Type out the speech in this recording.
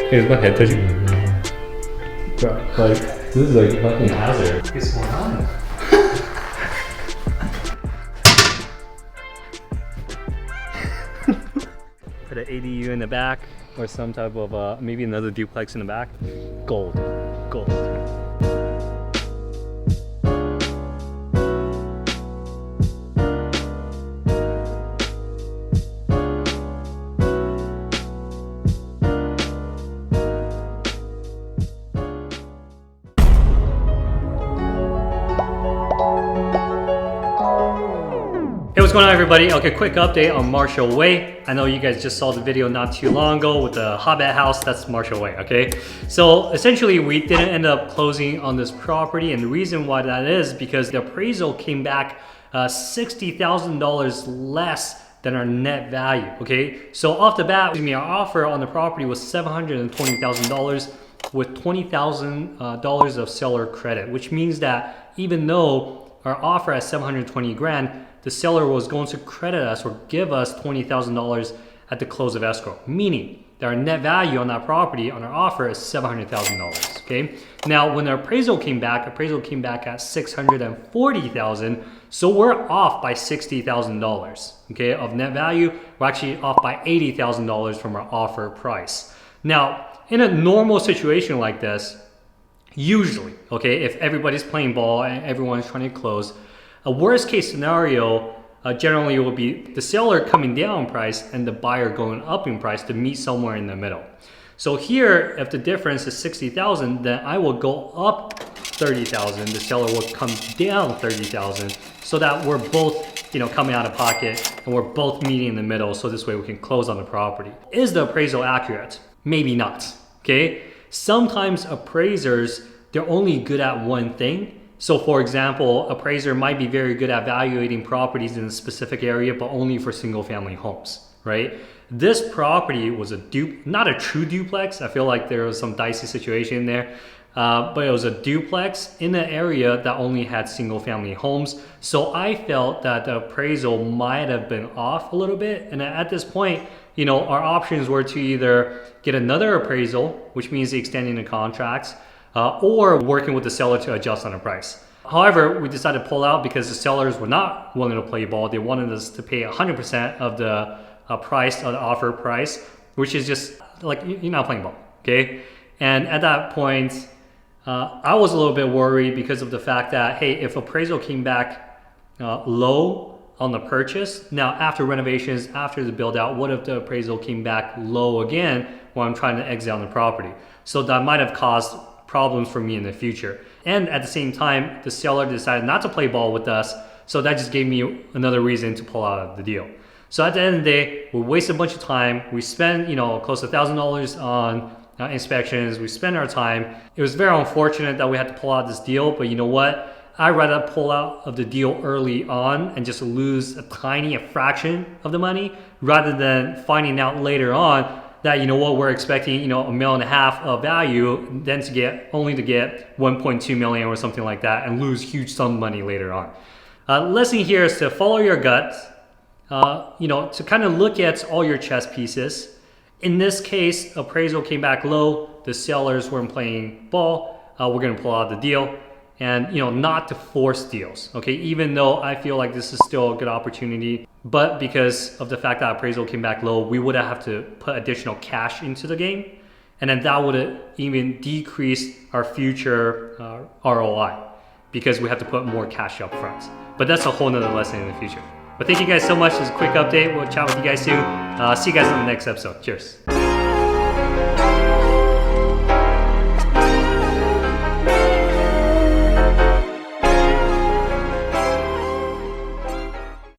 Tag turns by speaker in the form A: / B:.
A: Hey, is my head touching? Bro, like, this is like a fucking hazard.
B: What's going on?
A: Put an ADU in the back, or some type of maybe another duplex in the back. Gold. Hey, what's going on, everybody? Okay, quick update on Marshall Way. I know you guys just saw the video not too long ago with the Hobbit house. That's Marshall Way, okay? So essentially, we didn't end up closing on this property, and the reason why that is because the appraisal came back $60,000 less than our net value, okay? So off the bat, our offer on the property was $720,000 with $20,000 of seller credit, which means that even though our offer at 720 grand, the seller was going to credit us or give us $20,000 at the close of escrow, meaning that our net value on that property on our offer is $700,000, okay? Now, when the appraisal came back at $640,000, so we're off by $60,000, okay, of net value. We're actually off by $80,000 from our offer price. Now, in a normal situation like this, usually, okay, if everybody's playing ball and everyone's trying to close, a worst case scenario generally will be the seller coming down in price and the buyer going up in price to meet somewhere in the middle. So here, if the difference is 60,000, then I will go up 30,000. The seller will come down 30,000, so that we're both, coming out of pocket and we're both meeting in the middle. So this way we can close on the property. Is the appraisal accurate? Maybe not. Okay. Sometimes appraisers, they're only good at one thing. So for example, appraiser might be very good at evaluating properties in a specific area, but only for single family homes, right? This property was not a true duplex. I feel like there was some dicey situation there, but it was a duplex in an area that only had single family homes. So I felt that the appraisal might have been off a little bit. And at this point, our options were to either get another appraisal, which means extending the contracts, or working with the seller to adjust on the price. However, we decided to pull out because the sellers were not willing to play ball. They wanted us to pay 100% of the price, of the offer price, which is just like, you're not playing ball, okay? And at that point, I was a little bit worried because of the fact that, hey, if appraisal came back low on the purchase, now after renovations, after the build out, what if the appraisal came back low again when I'm trying to exit on the property? So that might have caused problems for me in the future. And at the same time, the seller decided not to play ball with us, so that just gave me another reason to pull out of the deal. So at the end of the day, we wasted a bunch of time. We spent, close to $1,000 on inspections. We spent our time. It was very unfortunate that we had to pull out this deal, but you know what? I'd rather pull out of the deal early on and just lose a fraction of the money rather than finding out later on that, we're expecting, $1.5 million of value, then only to get 1.2 million or something like that and lose huge sum of money later on. Lesson here is to follow your gut, to kind of look at all your chess pieces. In this case, appraisal came back low. The sellers weren't playing ball. We're going to pull out the deal. And not to force deals, okay? Even though I feel like this is still a good opportunity, but because of the fact that appraisal came back low, we would have to put additional cash into the game, and then that would have even decreased our future ROI because we have to put more cash up front. But that's a whole nother lesson in the future. But thank you guys so much. This is a quick update. We'll chat with you guys soon. See you guys on the next episode. Cheers.